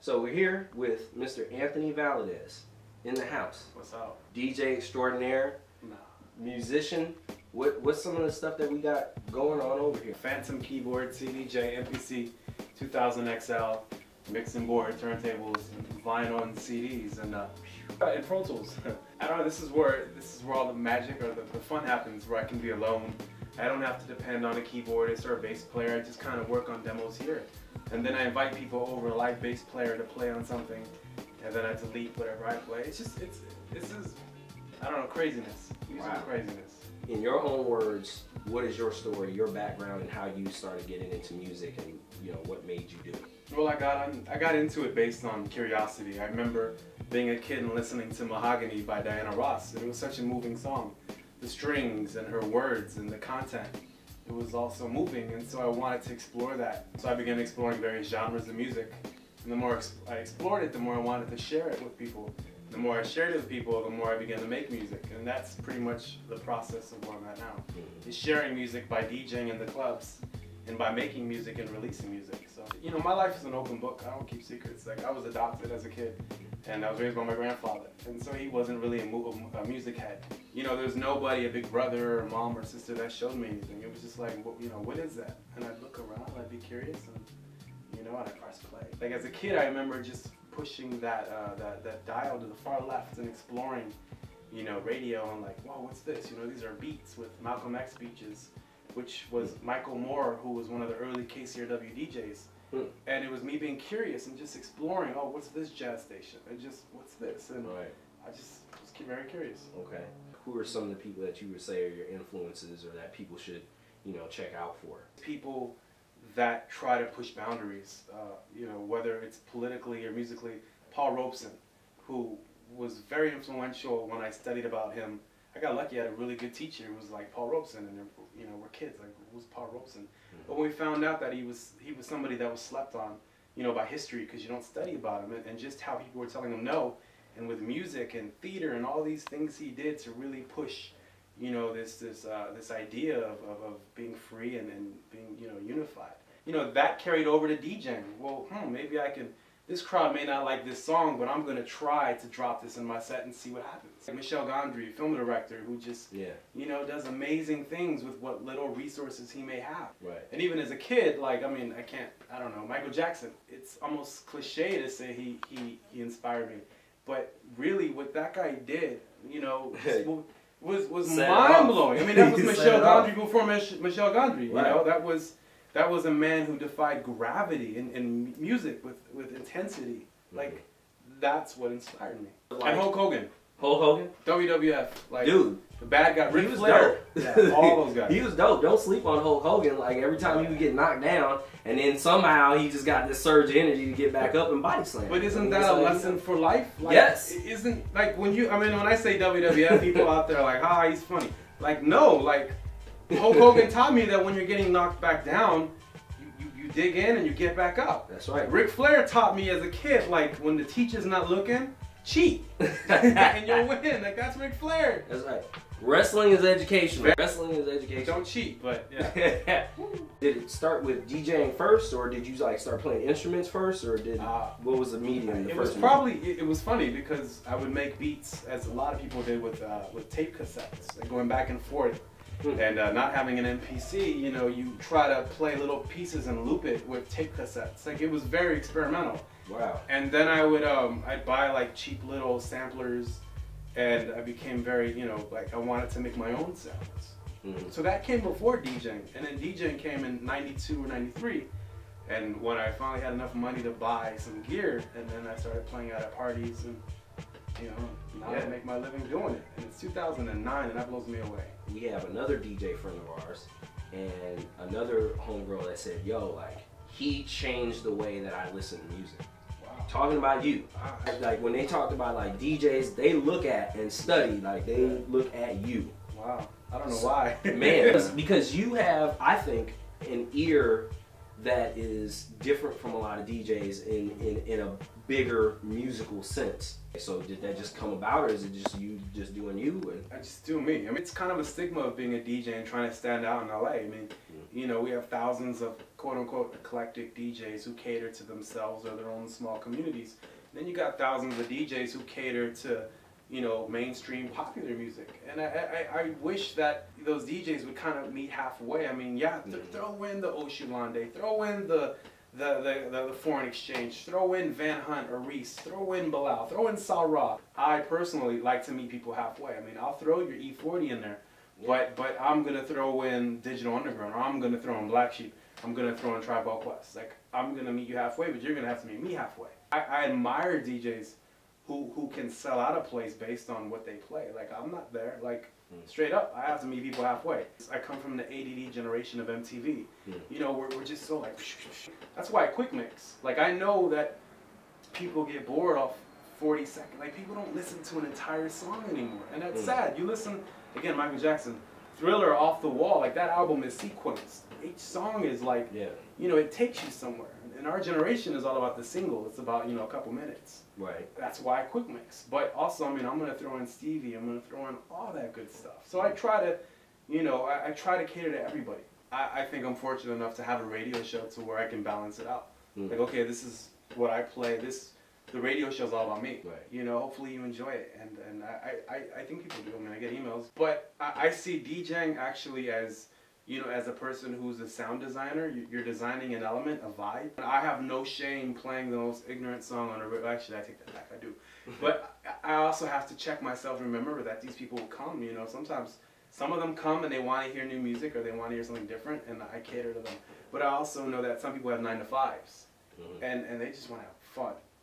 So we're here with Mr. Anthony Valadez in the house. What's up? DJ extraordinaire, musician. What's some of the stuff that we got going on over here? Phantom keyboard, CDJ, MPC 2000 XL, mixing board, turntables, and vinyl and CDs, and Pro Tools. I don't know. This is where all the magic or the fun happens. Where I can be alone. I don't have to depend on a keyboardist or a bass player. I just kind of work on demos here. And then I invite people over, a live bass player, to play on something, and then I delete whatever I play. This is, I don't know, craziness. Musical craziness. In your own words, what is your story, your background, and how you started getting into music, and what made you do it? Well, I got into it based on curiosity. I remember being a kid and listening to Mahogany by Diana Ross. It was such a moving song. The strings and her words and the content. It was also moving, and so I wanted to explore that. So I began exploring various genres of music. And the more I explored it, the more I wanted to share it with people. The more I shared it with people, the more I began to make music. And that's pretty much the process of where I'm at now. Is sharing music by DJing in the clubs and by making music and releasing music. So, my life is an open book. I don't keep secrets. Like, I was adopted as a kid, and I was raised by my grandfather. And so he wasn't really a music head. There's nobody, a big brother or mom or sister, that showed me anything. It was just like, what is that? And I'd look around, I'd be curious, and I'd press play. Like, as a kid, I remember just pushing that dial to the far left and exploring, radio, and like, whoa, what's this? These are beats with Malcolm X speeches, which was M.E.R.C.U.R.Y, who was one of the early KCRW DJs. And it was me being curious and just exploring, oh, what's this jazz station? And just, what's this? And I just was very curious. Okay. Who are some of the people that you would say are your influences, or that people should, check out for? People that try to push boundaries, whether it's politically or musically. Paul Robeson, who was very influential when I studied about him. I got lucky, I had a really good teacher who was like Paul Robeson, and we're kids, like, who's Paul Robeson? But when we found out that he was somebody that was slept on, by history, because you don't study about him, and just how people were telling him no, and with music and theater and all these things he did to really push, this idea of being free and being, unified. That carried over to DJing. Well, maybe I can. This crowd may not like this song, but I'm going to try to drop this in my set and see what happens. Like Michel, Gondry, film director, who just, does amazing things with what little resources he may have. Right. And even as a kid, like, I don't know, Michael Jackson, it's almost cliche to say he inspired me. But really, what that guy did, was mind-blowing. I mean, that was Michel Gondry before Michel Gondry, That was a man who defied gravity in music with intensity. Like, that's what inspired me. And Hulk Hogan. Hulk Hogan? WWF. Like, dude. The bad guy. Ric Flair. Yeah, all those guys. He was dope. Don't sleep on Hulk Hogan. Like, every time he would get knocked down, and then somehow he just got this surge of energy to get back up and body slam. But isn't that a lesson for life? Like, yes. Isn't, like, when I say WWF, people out there are like, he's funny. Like, no, like, Hulk Hogan taught me that when you're getting knocked back down, you dig in and you get back up. That's right. Ric Flair taught me as a kid, like, when the teacher's not looking, cheat. And you'll win. Like, that's Ric Flair. That's right. Wrestling is educational. Wrestling is education. Don't cheat, but yeah. Did it start with DJing first, or did you like start playing instruments first, or what was the medium? It was funny because I would make beats, as a lot of people did, with tape cassettes, like going back and forth. And not having an MPC, you try to play little pieces and loop it with tape cassettes. Like, it was very experimental. Wow. And then I would, I'd buy like cheap little samplers, and I became very, like, I wanted to make my own sounds. So that came before DJing, and then DJing came in '92 or '93. And when I finally had enough money to buy some gear, and then I started playing out at parties, and now I make my living doing it. And it's 2009, and that blows me away. We have another DJ friend of ours and another homegirl that said, yo, like, he changed the way that I listen to music. Wow. Talking about you. Like, when they talked about, like, DJs, they look at and study, like, they look at you. Wow. I don't know why. Man, because you have, I think, an ear that is different from a lot of DJs in a bigger musical sense. So did that just come about, or is it just you just doing you? I just do me. I mean, it's kind of a stigma of being a DJ and trying to stand out in LA. I mean, you know, we have thousands of quote-unquote eclectic DJs who cater to themselves or their own small communities. Then you got thousands of DJs who cater to, you know, mainstream popular music. And I wish that those DJs would kind of meet halfway. I mean, yeah, throw in the Oshulande, throw in the Foreign Exchange, throw in Van Hunt or Reese, throw in Bilal, throw in M.E.R.C.U.R.Y. I personally like to meet people halfway. I mean, I'll throw your E40 in there, but I'm gonna throw in Digital Underground, or I'm gonna throw in Black Sheep, I'm gonna throw in Tribe Called Quest. Like, I'm gonna meet you halfway, but you're gonna have to meet me halfway. I admire DJs who can sell out a place based on what they play. Like, I'm not there. Like, straight up, I have to meet people halfway. I come from the ADD generation of MTV. You know, we're just so like, that's why I quick mix. Like, I know that people get bored off 40 seconds. Like, people don't listen to an entire song anymore. And that's sad. You listen, again, Michael Jackson, Thriller, Off the Wall, like that album is sequenced. Each song is like, you know, it takes you somewhere. And our generation is all about the single. It's about, you know, a couple minutes. Right. That's why I quick mix. But also, I mean, I'm going to throw in Stevie. I'm going to throw in all that good stuff. So I try to, you know, I try to cater to everybody. I think I'm fortunate enough to have a radio show to where I can balance it out. Like, okay, this is what I play. The radio show's all about me. Right. You know, hopefully you enjoy it. And I think people do. I mean, I get emails. But I see DJing actually as, you know, as a person who's a sound designer, you're designing an element, a vibe. I have no shame playing the most ignorant song on a radio. Actually, I take that back, I do. But I also have to check myself and remember that these people will come, you know. Sometimes some of them come and they want to hear new music or they want to hear something different, and I cater to them. But I also know that some people have 9 to 5s, and they just want to have fun.